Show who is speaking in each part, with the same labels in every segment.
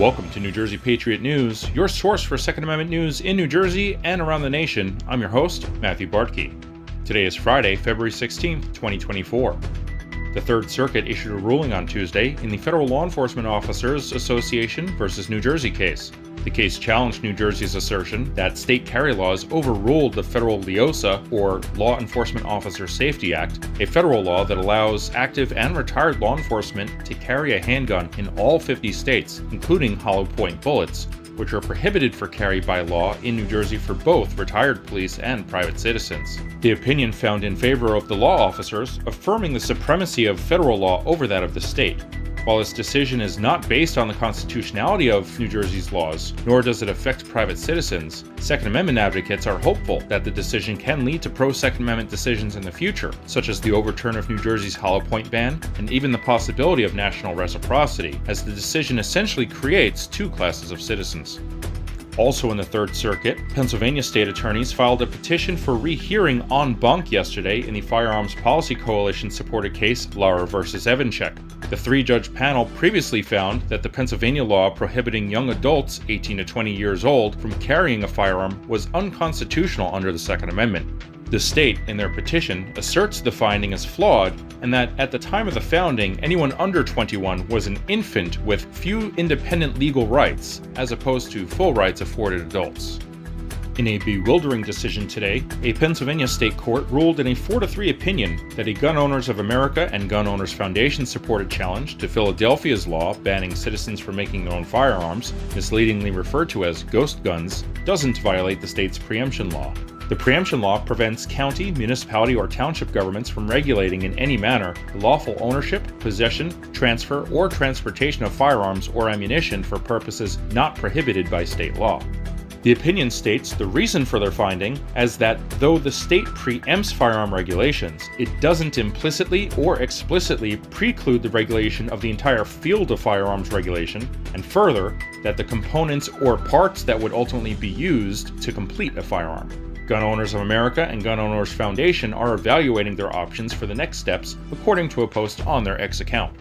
Speaker 1: Welcome to New Jersey Patriot News, your source for Second Amendment news in New Jersey and around the nation. I'm your host, Matthew Bartke. Today is Friday, February 16th, 2024. The Third Circuit issued a ruling on Tuesday in the Federal Law Enforcement Officers Association versus New Jersey case. The case challenged New Jersey's assertion that state carry laws overruled the federal LEOSA, or Law Enforcement Officer Safety Act, a federal law that allows active and retired law enforcement to carry a handgun in all 50 states, including hollow point bullets, which are prohibited for carry by law in New Jersey for both retired police and private citizens. The opinion found in favor of the law officers, affirming the supremacy of federal law over that of the state. While this decision is not based on the constitutionality of New Jersey's laws, nor does it affect private citizens, Second Amendment advocates are hopeful that the decision can lead to pro-Second Amendment decisions in the future, such as the overturn of New Jersey's hollow point ban, and even the possibility of national reciprocity, as the decision essentially creates two classes of citizens. Also in the Third Circuit, Pennsylvania state attorneys filed a petition for rehearing en banc yesterday in the Firearms Policy Coalition-supported case Lara v. Evanchik. The three-judge panel previously found that the Pennsylvania law prohibiting young adults 18 to 20 years old from carrying a firearm was unconstitutional under the Second Amendment. The state, in their petition, asserts the finding is flawed and that at the time of the founding, anyone under 21 was an infant with few independent legal rights, as opposed to full rights afforded adults. In a bewildering decision today, a Pennsylvania state court ruled in a 4-3 opinion that a Gun Owners of America and Gun Owners Foundation supported challenge to Philadelphia's law banning citizens from making their own firearms, misleadingly referred to as ghost guns, doesn't violate the state's preemption law. The preemption law prevents county, municipality, or township governments from regulating in any manner the lawful ownership, possession, transfer, or transportation of firearms or ammunition for purposes not prohibited by state law. The opinion states the reason for their finding as that though the state preempts firearm regulations, it doesn't implicitly or explicitly preclude the regulation of the entire field of firearms regulation, and further, that the components or parts that would ultimately be used to complete a firearm. Gun Owners of America and Gun Owners Foundation are evaluating their options for the next steps, according to a post on their X account.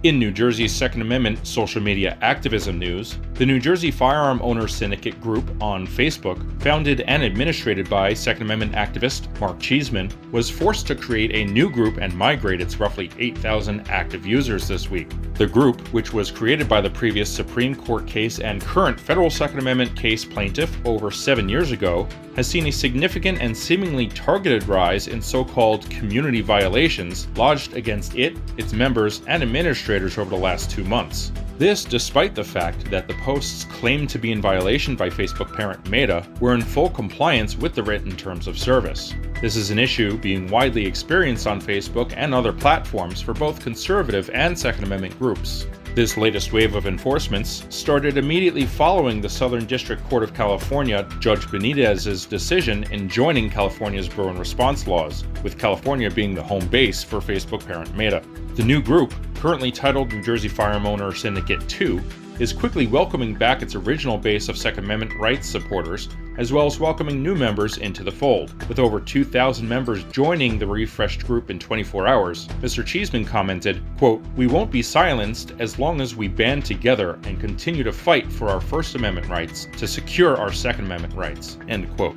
Speaker 1: In New Jersey's Second Amendment social media activism news, the New Jersey Firearm Owners Syndicate group on Facebook, founded and administrated by Second Amendment activist Mark Cheesman, was forced to create a new group and migrate its roughly 8,000 active users this week. The group, which was created by the previous Supreme Court case and current federal Second Amendment case plaintiff over 7 years ago, has seen a significant and seemingly targeted rise in so-called community violations lodged against it, its members, and administrators over the last 2 months. This despite the fact that the posts claimed to be in violation by Facebook parent Meta were in full compliance with the written terms of service. This is an issue being widely experienced on Facebook and other platforms for both conservative and Second Amendment groups. This latest wave of enforcements started immediately following the Southern District Court of California Judge Benitez's decision enjoining California's burn response laws, with California being the home base for Facebook parent Meta. The new group, currently titled New Jersey Firearm Owner Syndicate 2, is quickly welcoming back its original base of Second Amendment rights supporters, as well as welcoming new members into the fold. With over 2,000 members joining the refreshed group in 24 hours, Mr. Cheesman commented, quote, "We won't be silenced as long as we band together and continue to fight for our First Amendment rights to secure our Second Amendment rights," end quote.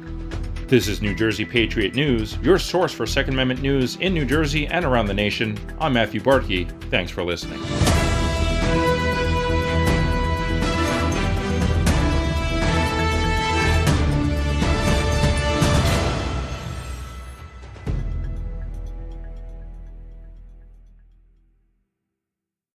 Speaker 1: This is New Jersey Patriot News, your source for Second Amendment news in New Jersey and around the nation. I'm Matthew Bartke. Thanks for listening.